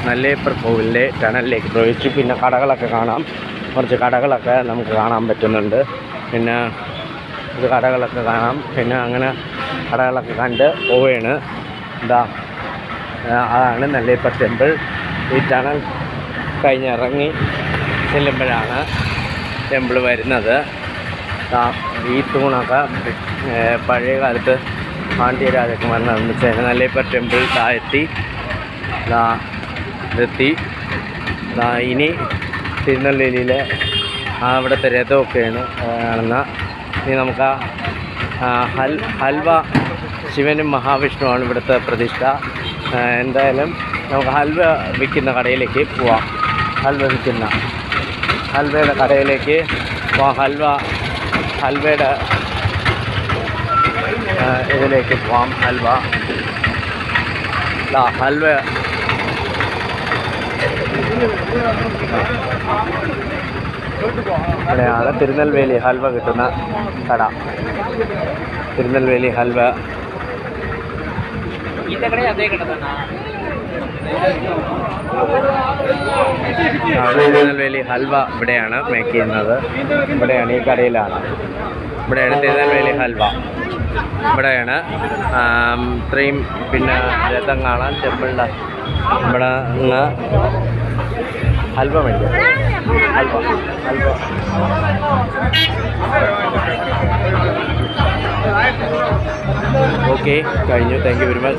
നെല്ലിയപ്പർ കോവിലിൻ്റെ ടണലിലേക്ക് പ്രവേശിച്ചു. പിന്നെ കടകളൊക്കെ കാണാം, കുറച്ച് കടകളൊക്കെ നമുക്ക് കാണാൻ പറ്റുന്നുണ്ട്. പിന്നെ ഇത് കടകളൊക്കെ കാണാം. പിന്നെ അങ്ങനെ കടകളൊക്കെ കണ്ട് പോവുകയാണ്. അതാണ് നെല്ലിയപ്പർ ടെമ്പിൾ. ഈ ടണൽ കഴിഞ്ഞിറങ്ങി ചെല്ലുമ്പോഴാണ് ടെമ്പിൾ വരുന്നത്. ഈ തൂണൊക്കെ പഴയ കാലത്ത് പാണ്ഡ്യ രാജകുമാരൻ നിർമ്മിച്ച നെല്ലിയപ്പർ ടെമ്പിൾ താഴെത്തി എത്തി. ഇനി തിരുനെല്വേലിയിലെ അവിടുത്തെ രഥമൊക്കെയാണ് കാണുന്ന. ഇനി നമുക്ക് ഹൽവ, ശിവനും മഹാവിഷ്ണുവാണ് ഇവിടുത്തെ പ്രതിഷ്ഠ. എന്തായാലും നമുക്ക് ഹൽവ വിൽക്കുന്ന കടയിലേക്ക് പോവാം. ഹൽവയുടെ കടയിലേക്ക് പോവാം. ഹൽവയുടെ ഇതിലേക്ക് പോവാം. ഹൽവ ഇവിടെയാണ് തിരുനെൽവേലി ഹൽവ കിട്ടുന്ന കട. തിരുനെൽവേലി ഹൽവ തിരുനെൽവേലി ഹൽവ ഇവിടെയാണ് മേക്ക് ചെയ്യുന്നത്. ഇവിടെയാണ്, ഈ കടയിലാണ്. ഇവിടെയാണ് തിരുനെൽവേലി ഹൽവ. ഇവിടെയാണ് ഇത്രയും. പിന്നെ രഥം കാണാൻ ടെമ്പിളിൻ്റെ ഇവിടെ നിന്ന് ഹൽവ മേടിക്കാം. ഹൽവ ഓക്കെ, കഴിഞ്ഞു. Thank you very much.